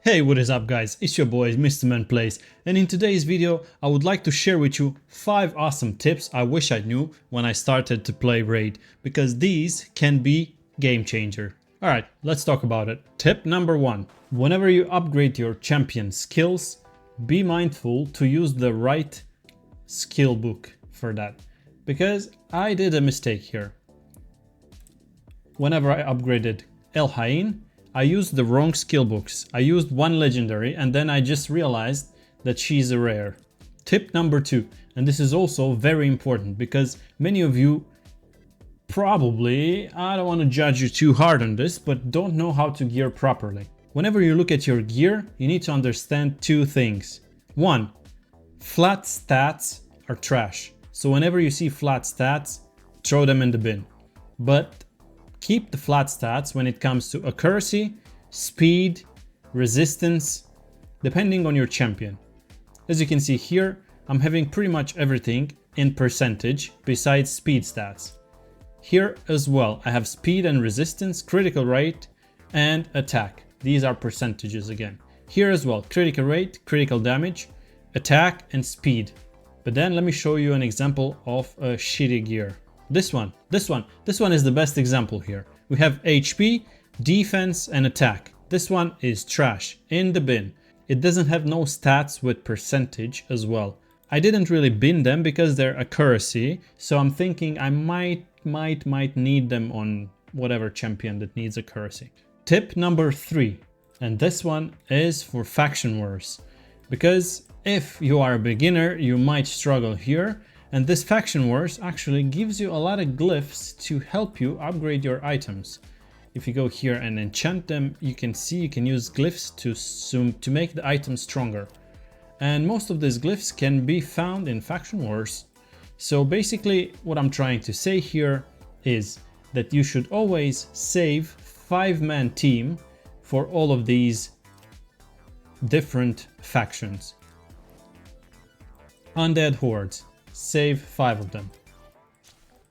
Hey, what is up guys, it's your boy Mr. Man Plays, and in today's video I would like to share with you 5 awesome tips I wish I knew when I started to play Raid, because these can be game changer. Alright, let's talk about it. Tip number 1. Whenever you upgrade your champion skills, be mindful to use the right skill book for that, because I did a mistake here. Whenever I upgraded Fayne, I used the wrong skill books. I used one legendary and then I just realized that she's a rare. Tip number 2, and this is also very important because many of you probably, I don't want to judge you too hard on this, but don't know how to gear properly. Whenever you look at your gear, you need to understand 2 things. 1. Flat stats are trash. So whenever you see flat stats, throw them in the bin. But keep the flat stats when it comes to accuracy, speed, resistance, depending on your champion. As you can see here, I'm having pretty much everything in percentage besides speed stats. Here as well, I have speed and resistance, critical rate, and attack. These are percentages again. Here as well, critical rate, critical damage, attack, and speed. But then let me show you an example of a shitty gear. This one is the best example here. We have HP, defense, and attack. This one is trash, in the bin. It doesn't have no stats with percentage as well. I didn't really bin them because they're accuracy, so I'm thinking I might need them on whatever champion that needs accuracy. Tip number 3, and this one is for faction wars, because if you are a beginner, you might struggle here. And this faction wars actually gives you a lot of glyphs to help you upgrade your items. If you go here and enchant them, you can see you can use glyphs to make the item stronger. And most of these glyphs can be found in faction wars. So basically what I'm trying to say here is that you should always save 5-man team for all of these different factions. Undead hordes, save 5 of them.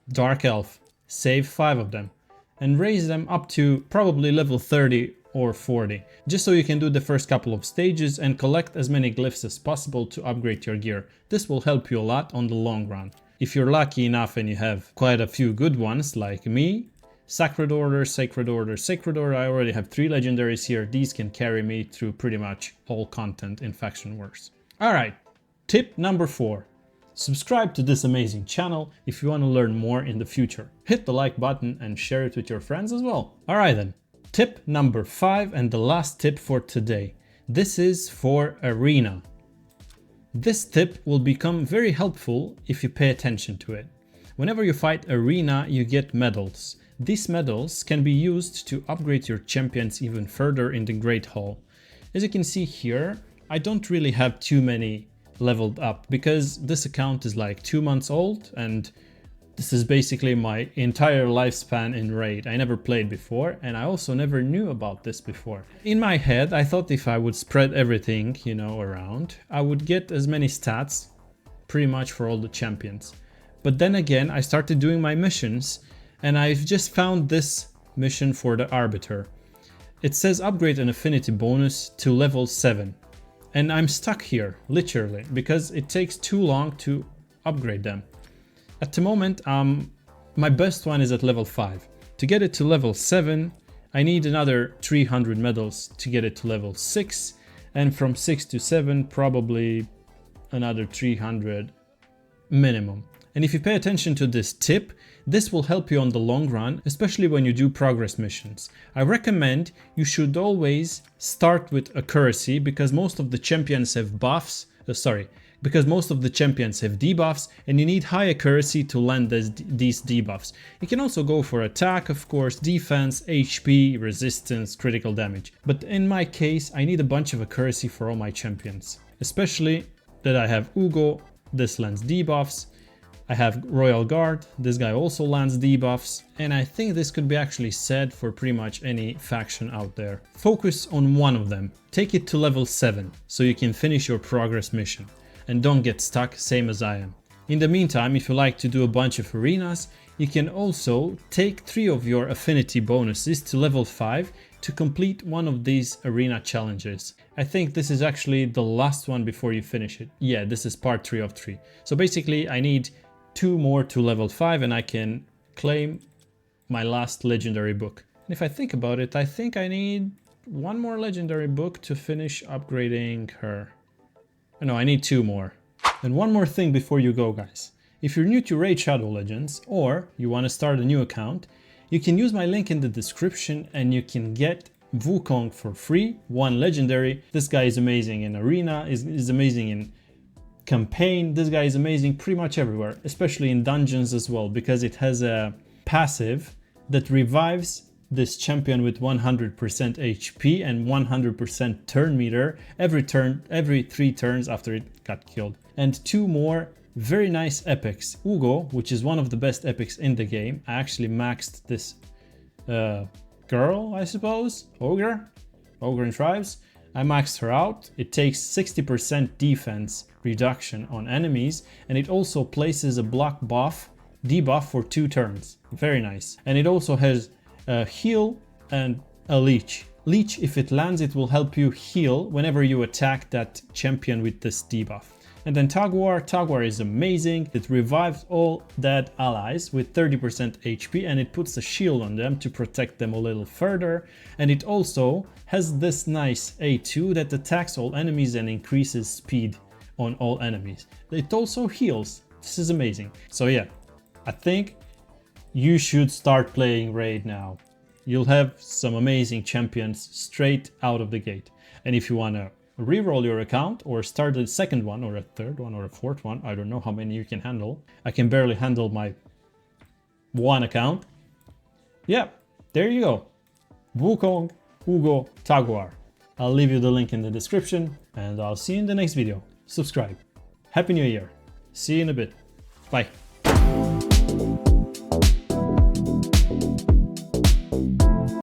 Dark Elf, save 5 of them. And raise them up to probably level 30 or 40. Just so you can do the first couple of stages and collect as many glyphs as possible to upgrade your gear. This will help you a lot on the long run. If you're lucky enough and you have quite a few good ones like me, Sacred Order, Sacred Order, Sacred Order, I already have 3 legendaries here. These can carry me through pretty much all content in Faction Wars. Alright, tip number 4. Subscribe to this amazing channel if you want to learn more in the future. Hit the like button and share it with your friends as well. Alright then, tip number 5 and the last tip for today. This is for Arena. This tip will become very helpful if you pay attention to it. Whenever you fight Arena, you get medals. These medals can be used to upgrade your champions even further in the Great Hall. As you can see here, I don't really have too many leveled up because this account is like 2 months old and this is basically my entire lifespan in Raid. I never played before and I also never knew about this before. In my head I thought if I would spread everything, you know, around, I would get as many stats pretty much for all the champions. But then again I started doing my missions and I've just found this mission for the Arbiter. It says upgrade an affinity bonus to level 7. And I'm stuck here, literally, because it takes too long to upgrade them. At the moment, my best one is at level 5. To get it to level 7, I need another 300 medals to get it to level 6. And from 6 to 7, probably another 300 minimum. And if you pay attention to this tip, this will help you on the long run, especially when you do progress missions. I recommend you should always start with accuracy because most of the champions have buffs, because most of the champions have debuffs and you need high accuracy to land these debuffs. You can also go for attack, of course, defense, HP, resistance, critical damage. But in my case, I need a bunch of accuracy for all my champions, especially that I have Uugo, this lands debuffs. I have Royal Guard, this guy also lands debuffs, and I think this could be actually said for pretty much any faction out there. Focus on one of them, take it to level 7 so you can finish your progress mission and don't get stuck same as I am. In the meantime, if you like to do a bunch of arenas, you can also take 3 of your affinity bonuses to level 5 to complete one of these arena challenges. I think this is actually the last one before you finish it. Yeah, this is part 3 of 3. So basically I need 2 more to level 5 and I can claim my last legendary book. And if I think about it, I think I need 1 more legendary book to finish upgrading her. No, I need 2 more. And one more thing before you go, guys. If you're new to Raid Shadow Legends or you want to start a new account, you can use my link in the description and you can get Wukong for free, 1 legendary. This guy is amazing in arena, is amazing in campaign. This guy is amazing pretty much everywhere, especially in dungeons as well, because it has a passive that revives this champion with 100% HP and 100% turn meter every 3 turns after it got killed. And 2 more very nice epics. Uugo, which is one of the best epics in the game. I actually maxed this girl, I suppose, ogre in tribes. I maxed her out. It takes 60% defense reduction on enemies, and it also places a block debuff for 2 turns. Very nice. And it also has a heal and a leech. Leech, if it lands, it will help you heal whenever you attack that champion with this debuff. And then Tagoar is amazing. It revives all dead allies with 30% HP and it puts a shield on them to protect them a little further. And it also has this nice A2 that attacks all enemies and increases speed on all enemies. It also heals. This is amazing. So yeah, I think you should start playing Raid now. You'll have some amazing champions straight out of the gate. And if you want to reroll your account or start a second one or a third one or a fourth one, I don't know how many you can handle. I can barely handle my 1 account. Yeah, there you go. Wukong, Uugo, Tagoar. I'll leave you the link in the description and I'll see you in the next video. Subscribe. Happy New Year. See you in a bit. Bye.